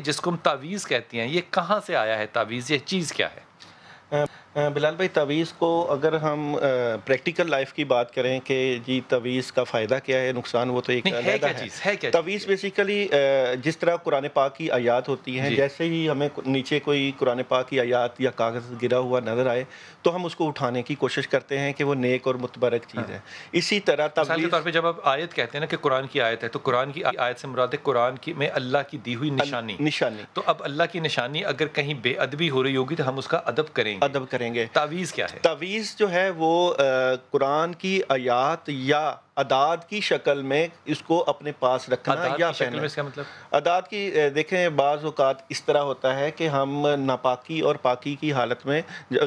جس کو ہم تعویذ کہتے ہیں، یہ کہاں سے آیا ہے تعویذ؟ یہ چیز کیا ہے؟ بلال بھائی، تعویذ کو اگر ہم پریکٹیکل لائف کی بات کریں کہ جی تعویذ کا فائدہ کیا ہے، نقصان، وہ تو ایک نہیں، ہے علیحدہ کیا ہے۔ چیز؟ ہے کیا تعویذ چیز؟ بیسیکلی جس طرح قرآن پاک کی آیات ہوتی ہیں، جی جیسے ہی ہمیں نیچے کوئی قرآن پاک کی آیات یا کاغذ گرا ہوا نظر آئے تو ہم اس کو اٹھانے کی کوشش کرتے ہیں کہ وہ نیک اور متبرک چیز ہے۔ اسی طرح مثال کے طور پہ جب آپ آیت کہتے ہیں نا کہ قرآن کی آیت ہے، تو قرآن کی آیت سے مراد ہے قرآن کی میں اللہ کی دی ہوئی نشانی۔ نشانی، تو اب اللہ کی نشانی اگر کہیں بے ادبی ہو رہی ہوگی تو ہم اس کا ادب کریں گے۔ ادب کریں گے۔ تعویذ کیا ہے؟ تعویذ جو ہے وہ قرآن کی آیات یا اعداد کی شکل میں اس کو اپنے پاس رکھنا عداد یا کی شکل پہننا۔ میں اس کا مطلب؟ اعداد کی دیکھیں، بعض اوقات اس طرح ہوتا ہے کہ ہم ناپاکی اور پاکی کی حالت میں،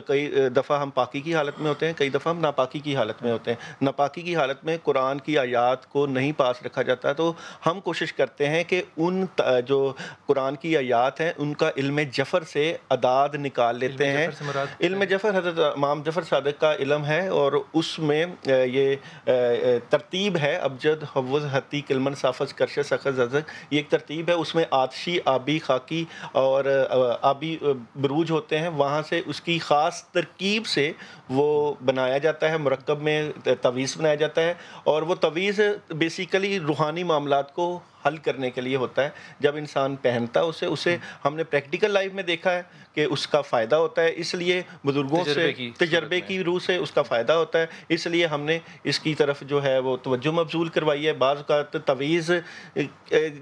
کئی دفعہ ہم پاکی کی حالت میں ہوتے ہیں، کئی دفعہ ہم ناپاکی کی حالت میں ہوتے ہیں۔ ناپاکی کی حالت میں قرآن کی آیات کو نہیں پاس رکھا جاتا، تو ہم کوشش کرتے ہیں کہ ان جو قرآن کی آیات ہیں ان کا علم جفر سے اعداد نکال لیتے ہیں۔ علم جفر سے مراد؟ علم جفر حضرت امام جعفر صادق کا علم ہے، اور اس میں یہ ترتیب ہے ابجد، حوض، حتی، کلمن، صافز، کرش، سخز، ززک، یہ ایک ترتیب ہے۔ اس میں آتشی، آبی، خاکی اور آبی بروج ہوتے ہیں، وہاں سے اس کی خاص ترکیب سے وہ بنایا جاتا ہے، مرکب میں تعویذ بنایا جاتا ہے، اور وہ تعویذ بیسیکلی روحانی معاملات کو حل کرنے کے لیے ہوتا ہے۔ جب انسان پہنتا اسے ہم نے پریکٹیکل لائف میں دیکھا ہے کہ اس کا فائدہ ہوتا ہے، اس لیے بزرگوں سے تجربے کی روح سے اس کا فائدہ ہوتا ہے، اس لیے ہم نے اس کی طرف جو ہے وہ توجہ مبذول کروائی ہے۔ بعض کا تعویذ،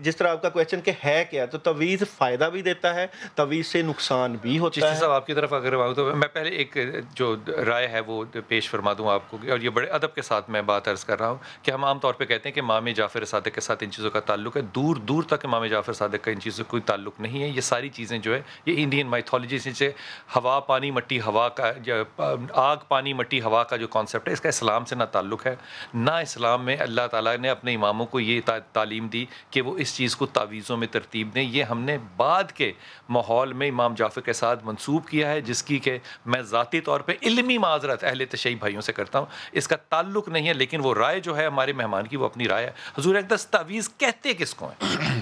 جس طرح آپ کا کویشچن کہ ہے کیا، تو تعویذ فائدہ بھی دیتا ہے، تعویذ سے نقصان بھی ہوتا ہے۔ چشتی صاحب آپ کی طرف اگر آؤں تو میں پہلے ایک جو رائے ہے وہ پیش فرما دوں آپ کو، اور یہ بڑے ادب کے ساتھ میں بات عرض کر رہا ہوں کہ ہم عام طور پہ کہتے ہیں کہ امام جعفر صادق کے ساتھ ان چیزوں کا تعلق ہے۔ دور دور تک امام جعفر صادق کا ان چیزوں کا کوئی تعلق نہیں ہے۔ یہ ساری چیزیں جو ہے یہ انڈین مائتھولوجی سے ہوا پانی مٹی ہوا کا، آگ پانی مٹی ہوا کا جو کانسیپٹ ہے، اس کا اسلام سے نہ تعلق ہے، نہ اسلام میں اللہ تعالیٰ نے اپنے اماموں کو یہ تعلیم دی کہ وہ اس چیز کو تعویذوں میں ترتیب دیں۔ یہ ہم نے بعد کے ماحول میں امام جعفر کے ساتھ منسوب کیا ہے، جس کی کہ میں ذاتی طور پہ علمی معذرت اہل تشیع بھائیوں سے کرتا ہوں، اس کا تعلق نہیں ہے، لیکن وہ رائے جو ہے ہمارے مہمان کی وہ اپنی رائے ہے۔ حضور اقدس تعویذ کہتے کس کو ہیں؟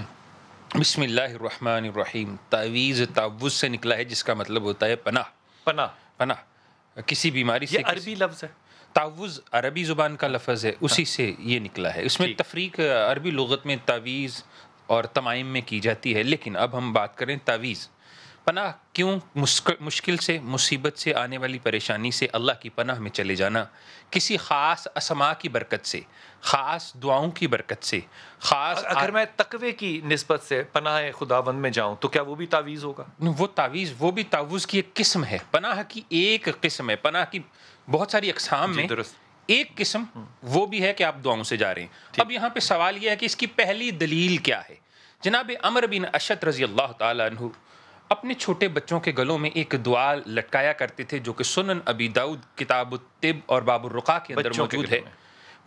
بسم اللہ الرحمن الرحیم۔ تعویذ تعوذ سے نکلا ہے، جس کا مطلب ہوتا ہے پناہ۔ پناہ، پناہ کسی بیماری سے۔ یہ عربی لفظ ہے؟ تعوذ عربی زبان کا لفظ ہے، اسی سے یہ نکلا ہے۔ اس میں تفریق عربی لغت میں تعویذ اور تمائم میں کی جاتی ہے، لیکن اب ہم بات کریں تعویذ۔ پناہ کیوں؟ مشکل سے، مصیبت سے، آنے والی پریشانی سے اللہ کی پناہ میں چلے جانا، کسی خاص اسماء کی برکت سے، خاص دعاؤں کی برکت سے، خاص۔ اگر میں تقوی کی نسبت سے پناہ خداوند میں جاؤں تو کیا وہ بھی تعویذ ہوگا؟ وہ تعویذ، وہ بھی تعوذ کی ایک قسم ہے، پناہ کی ایک قسم ہے۔ پناہ کی بہت ساری اقسام میں ایک قسم وہ بھی ہے کہ آپ دعاؤں سے جا رہے ہیں۔ اب یہاں پہ سوال یہ ہے کہ اس کی پہلی دلیل کیا ہے؟ جناب عمر بن اشعث رضی اللہ تعالیٰ عنہ اپنے چھوٹے بچوں کے گلوں میں ایک دعا لٹکایا کرتے تھے، جو کہ سنن ابی داؤد کتاب الطب اور باب الرقاء کے اندر موجود ہے۔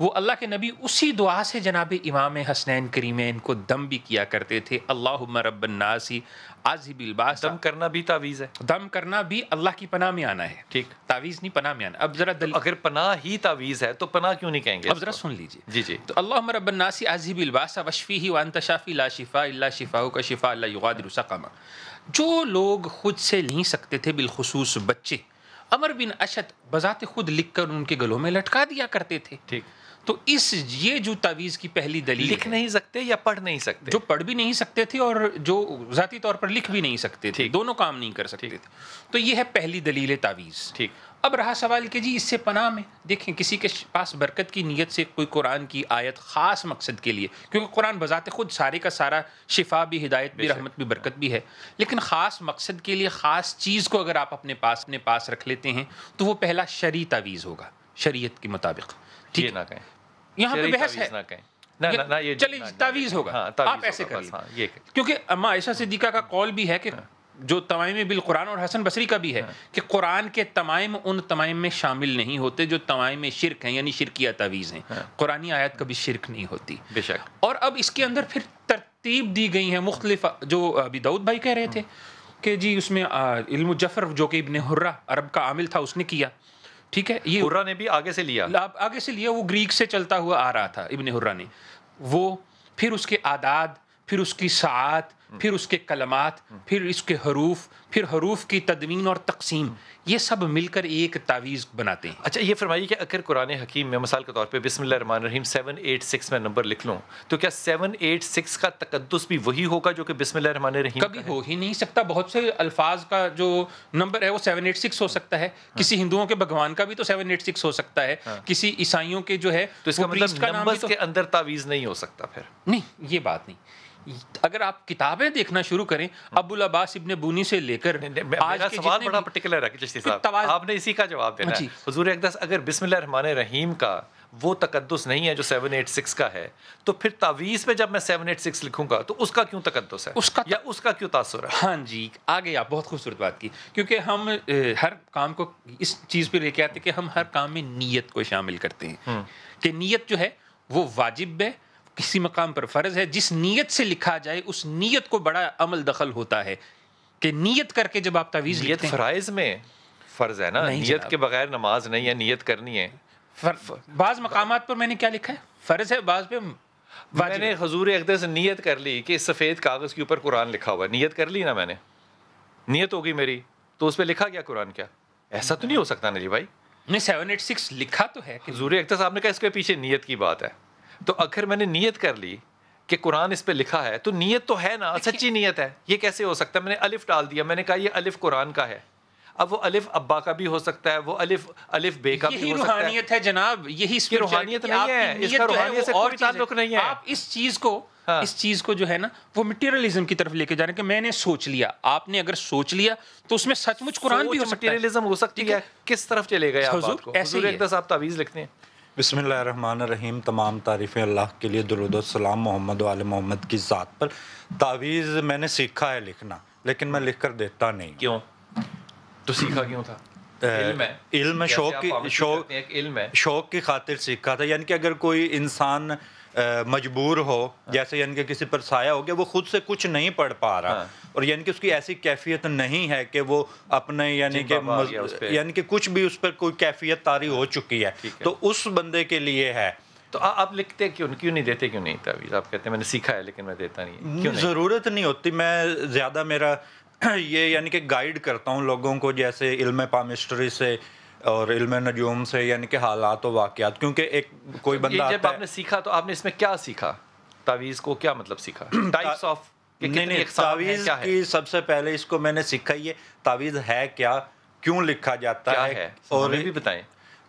وہ اللہ کے نبی اسی دعا سے جناب امام حسنین کریمین کو دم بھی کیا کرتے تھے۔ اللہم رب الناس عاذب الباس۔ دم کرنا بھی تعویذ ہے؟ دم کرنا بھی اللہ کی پناہ میں آنا ہے، ٹھیک، تعویذ نہیں، پناہ میں آنا۔ اب ذرا اگر پناہ ہی تعویذ ہے تو پناہ کیوں نہیں کہیں گے؟ اب ذرا سن لیجیے۔ جی جی۔ تو اللہم رب الناس عاذب الباس واشفیہ وانت شافی لا شفاء الا شفاؤک شفاء لا یغادر سقما۔ جو لوگ خود سے نہیں سکتے تھے، بالخصوص بچے، عمر بن اشعث بذات خود لکھ کر ان کے گلوں میں لٹکا دیا کرتے تھے۔ ٹھیک، تو یہ جو تعویذ کی پہلی دلیل، لکھ نہیں سکتے یا پڑھ نہیں سکتے؟ جو پڑھ بھی نہیں سکتے تھے اور جو ذاتی طور پر لکھ بھی نہیں سکتے تھے، دونوں کام نہیں کر سکتے تھے، تو یہ ہے پہلی دلیل تعویذ۔ ٹھیک، اب رہا سوال کہ جی اس سے پناہ میں، دیکھیں کسی کے پاس برکت کی نیت سے کوئی قرآن کی آیت خاص مقصد کے لیے، کیونکہ قرآن بذات خود سارے کا سارا شفا بھی، ہدایت بھی، رحمت بھی، برکت بھی ہے، لیکن خاص مقصد کے لیے خاص چیز کو اگر آپ اپنے پاس رکھ لیتے ہیں تو وہ پہلا شرعی تعویذ ہوگا، شریعت کے مطابق۔ یہ نہ کہیں، یہاں پہ بحث ہے، چلیے تعویذ ہوگا، آپ ایسے کریے، کیونکہ اما عائشہ صدیقہ کا قول بھی ہے کہ جو تمائم بالقرآن، اور حسن بصری کا بھی ہے کہ قرآن کے تمائم ان تمائم میں شامل نہیں ہوتے جو تمائم شرک ہیں، یعنی شرکیہ تعویذ ہیں۔ قرآنی آیت کبھی شرک نہیں ہوتی، بے شک۔ اور اب اس کے اندر پھر ترتیب دی گئی ہیں مختلف، جو ابی داؤد بھائی کہہ رہے تھے کہ جی اس میں علم جفر جو کہ ابن حرہ عرب کا عامل تھا اس نے کیا، ٹھیک ہے، یہ حرہ نے بھی آگے سے لیا، وہ گریک سے چلتا ہوا آ رہا تھا ابن حرہ نے، وہ پھر اس کے اعداد، پھر اس کی ساعات، پھر اس کے کلمات، پھر اس کے حروف، پھر حروف کی تدوین اور تقسیم، یہ سب مل کر ایک تعویذ بناتے ہیں۔ اچھا یہ فرمائیے کہ اگر قرآن حکیم میں مثال کے طور پہ بسم اللہ الرحمن الرحیم 786 میں نمبر لکھ لوں تو کیا 786 کا تقدس بھی وہی ہوگا جو کہ بسم اللہ الرحمن الرحیم کبھی ہو ہی نہیں سکتا۔ بہت سے الفاظ کا جو نمبر ہے وہ 786 ہو سکتا ہے، کسی ہندوؤں کے بھگوان کا بھی تو 786 ہو سکتا ہے، کسی عیسائیوں کے جو ہے تو اس کا مطلب نمبرز کے اندر تعویذ نہیں ہو سکتا پھر؟ نہیں، یہ بات نہیں۔ اگر آپ کتابیں دیکھنا شروع کریں ابو العباس ابن بونی سے لے کر میرا سوال بڑا پرٹیکولر ہے چشتی صاحب، آپ نے اسی کا جواب دینا ہے۔ حضور اقدس اگر بسم اللہ الرحمن الرحیم کا وہ تقدس نہیں ہے جو 786 کا ہے تو پھر تعویذ پہ جب میں 786 لکھوں گا تو اس کا کیوں تقدس ہے یا اس کا کیوں تاثر ہے؟ ہاں جی، آگے آپ بہت خوبصورت بات کی، کیونکہ ہم ہر کام کو اس چیز پہ لے کے آتے ہیں کہ ہم ہر کام میں نیت کو شامل کرتے ہیں کہ نیت جو ہے وہ واجب ہے، کسی مقام پر فرض ہے، جس نیت سے لکھا جائے اس نیت کو بڑا عمل دخل ہوتا ہے کہ نیت کر کے جب آپ تعویذ لکھتے ہیں۔ فرائض میں فرض ہے نا، نیت کے بغیر نماز نہیں ہے، نیت کرنی ہے۔ بعض مقامات پر میں نے کیا لکھا ہے فرض ہے، بعض پہ میں نے حضور اقدس نیت کر لی کہ سفید کاغذ کے اوپر قرآن لکھا ہوا ہے، نیت کر لی نا میں نے، نیت ہوگی میری تو اس پہ لکھا گیا قرآن کیا؟ ایسا تو نہیں ہو سکتا نا جی بھائی؟ نہیں، 786 لکھا تو ہے۔ حضور اقدس آپ نے کہا اس کے پیچھے نیت کی بات ہے، تو اگر میں نے نیت کر لی کہ قرآن اس پہ لکھا ہے تو نیت تو ہے نا، سچی نیت ہے، یہ کیسے ہو سکتا ہے؟ میں نے الف ڈال دیا، میں نے کہا یہ الف قرآن کا ہے، اب وہ الف ابا کا بھی ہو سکتا ہے، وہ الف بے کا بھی ہو سکتا ہے۔ یہی روحانیت ہے جناب، یہی روحانیت نہیں ہے، اس کا روحانیت سے کوئی تعلق نہیں ہے۔ آپ اس چیز کو جو ہے نا وہ مٹیریلزم کی طرف لے کے جا رہے ہیں کہ میں نے سوچ لیا۔ آپ نے اگر سوچ لیا تو اس میں سچ مچ قرآن بھی ہو سکتا ہے۔ مٹیریلزم ہو سکتی ہے، کس طرف چلے گئے آپ بات کو؟ حضور اقدس آپ تعویذ لکھتے ہیں۔ بسم اللہ الرحمن الرحیم، تمام تعریفیں اللہ کے لیے، درود و سلام محمد و آل محمد کی ذات پر۔ تعویذ میں نے سیکھا ہے لکھنا، لیکن میں لکھ کر دیتا نہیں۔ کیوں؟ تو سیکھا کیوں تھا؟ علم شوق کی خاطر سیکھا تھا، یعنی کہ اگر کوئی انسان مجبور ہو، جیسے یعنی کہ کسی پر سایہ ہو گیا، وہ خود سے کچھ نہیں پڑھ پا رہا اور یعنی کہ اس کی ایسی کیفیت نہیں ہے کہ وہ اپنے یعنی کہ کچھ بھی اس پر کوئی کیفیت طاری ہو چکی ہے، تو اس بندے کے لیے ہے۔ تو آپ لکھتے کیوں نہیں دیتے کیوں نہیں تعویذ؟ آپ کہتے ہیں میں نے سیکھا ہے لیکن میں دیتا نہیں۔ ضرورت نہیں ہوتی، میں زیادہ میرا یہ یعنی کہ گائیڈ کرتا ہوں لوگوں کو، جیسے علم پامسٹری سے اور علم نجوم سے، یعنی کہ حالات و واقعات، کیونکہ ایک کوئی بندہ جب آپ نے سیکھا تو آپ نے اس میں کیا سیکھا؟ تعویذ کو کیا مطلب سیکھا؟ ٹائپس آف تعویذ کی سب سے پہلے اس کو میں نے سیکھا یہ تعویذ ہے کیا، کیوں لکھا جاتا ہے، اور بھی بتائیں۔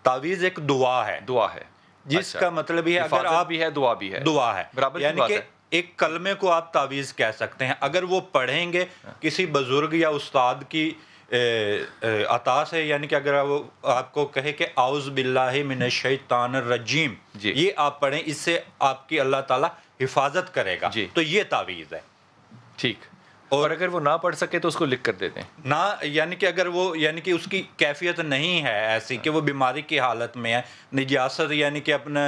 تعویذ ایک دعا ہے جس کا مطلب یہ اگر آپ بھی ہے دعا بھی ہے، دعا ہے، یعنی کہ ایک کلمے کو آپ تعویذ کہہ سکتے ہیں۔ اگر وہ پڑھیں گے کسی بزرگ یا استاد کی عطا سے، یعنی کہ اگر وہ آپ کو کہے کہ اعوذ باللہ من الشیطان الرجیم، یہ آپ پڑھیں، اس سے آپ کی اللہ تعالیٰ حفاظت کرے گا، تو یہ تعویذ ہے۔ ٹھیک، اور اگر وہ نہ پڑھ سکے تو اس کو لکھ کر دے دیں نہ، یعنی کہ اگر وہ یعنی کہ اس کی کیفیت نہیں ہے ایسی کہ وہ بیماری کی حالت میں ہے، نجاست یعنی کہ اپنے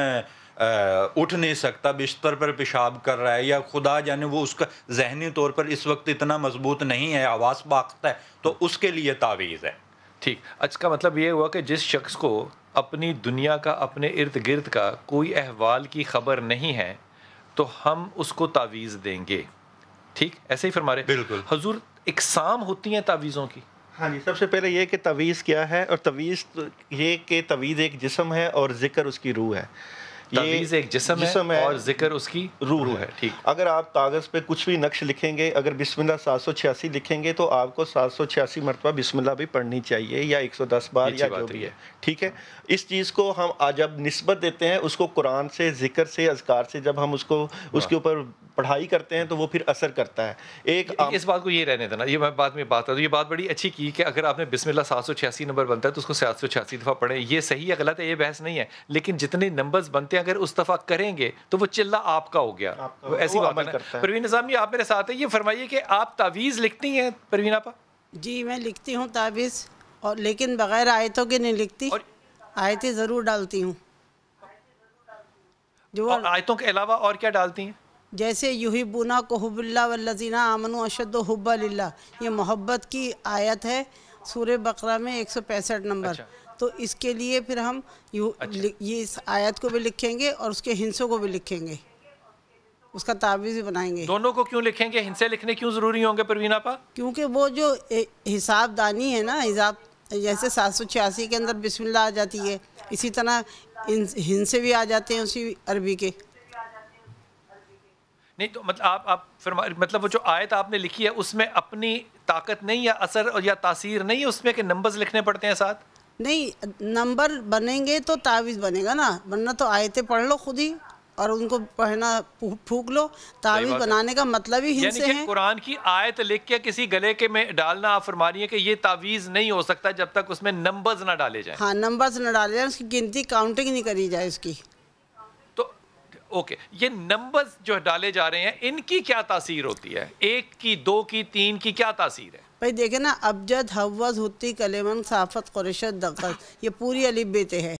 اٹھ نہیں سکتا، بستر پر پیشاب کر رہا ہے، یا خدا جانے وہ اس کا ذہنی طور پر اس وقت اتنا مضبوط نہیں ہے، حواس باختہ ہے، تو اس کے لیے تعویذ ہے۔ ٹھیک، اس کا مطلب یہ ہوا کہ جس شخص کو اپنی دنیا کا، اپنے ارد گرد کا کوئی احوال کی خبر نہیں ہے تو ہم اس کو تعویذ دیں گے۔ ٹھیک، ایسے ہی فرما رہے؟ بالکل حضور، اقسام ہوتی ہیں تعویذوں کی؟ ہاں جی، سب سے پہلے یہ کہ تعویذ کیا ہے، اور تعویذ یہ کہ تعویذ ایک جسم ہے اور ذکر اس کی روح ہے۔ تعویذ ایک جسم ہے اور ذکر اس کی روح ہے۔ ٹھیک، اگر آپ کاغذ پہ کچھ بھی نقش لکھیں گے، اگر بسم اللہ 786 لکھیں گے تو آپ کو 786 مرتبہ بسم اللہ بھی پڑھنی چاہیے، یا 110 بار، یا جو بھی ہے۔ ٹھیک ہے، اس چیز کو ہم جب نسبت دیتے ہیں اس کو قرآن سے، ذکر سے، اذکار سے، جب ہم اس کے اوپر پڑھائی کرتے ہیں تو وہ پھر اثر کرتا ہے۔ اس بات کو یہ رہنے دینا، یہ میں بعد میں بات کروں، یہ بات بڑی اچھی کی کہ اگر آپ نے بسم اللہ 786 نمبر بنتا ہے تو اس کو 786 دفعہ پڑھیں، یہ صحیح ہے غلط ہے یہ بحث نہیں ہے، لیکن جتنے نمبرز بنتے ہیں اگر اس دفعہ کریں گے تو وہ چلہ آپ کا ہو گیا، ایسی بات ہے۔ پروین نظامی آپ میرے ساتھ ہیں، یہ فرمائیے کہ آپ تعویذ لکھتی ہیں پروین آپا؟ جی میں لکھتی ہوں تعویذ، اور لیکن بغیر آیتوں کے نہیں لکھتی، آیتیں ضرور ڈالتی ہوں۔ جو آیتوں کے علاوہ اور کیا ڈالتی ہیں؟ جیسے یحبون کو حب اللہ والذین آمنوا اشد حبا للہ، یہ محبت کی آیت ہے سورہ بقرہ میں 165 نمبر۔ تو اس کے لیے پھر ہم یہ اس آیت کو بھی لکھیں گے اور اس کے ہنسوں کو بھی لکھیں گے۔ اس کا تعویذ بھی بنائیں گے. دونوں کو کیوں لکھیں گے؟ ہند سے لکھنے کیوں ضروری ہوں گے پروین آپا؟ کیونکہ وہ جو حساب دانی ہے نا، حساب جیسے 786 کے اندر بسم اللہ آ جاتی ہے، اسی طرح ہند سے بھی آ جاتے ہیں اسی عربی کے. نہیں تو مطلب آپ مطلب وہ جو آیت آپ نے لکھی ہے اس میں اپنی طاقت نہیں یا اثر یا تاثیر نہیں ہے اس میں کہ نمبرز لکھنے پڑتے ہیں ساتھ؟ نہیں، نمبر بنیں گے تو تعویذ بنے گا نا، ورنہ تو آیتیں پڑھ لو خود ہی اور ان کو پڑھنا پھونک لو. تعویذ بنانے کا مطلب ہی ہند سے ہے. یعنی کہ قرآن کی آیت لکھ کے کسی گلے کے میں ڈالنا، آپ فرما رہی ہیں کہ یہ تعویذ نہیں ہو سکتا جب تک اس میں نمبرز نہ ڈالے جائیں. ہاں، نمبرز نہ ڈالے جائیں، اس کی گنتی کاؤنٹنگ نہیں کری جائے اس کی. تو اوکے، یہ نمبرز جو ڈالے جا رہے ہیں ان کی کیا تاثیر ہوتی ہے؟ 1 کی، 2 کی، 3 کی کیا تاثیر ہے؟ بھائی دیکھیں نا، ابجد، حوض، ہتی، کلیمن، صافت، قریشت، دقت، یہ پوری الف بے تے ہے.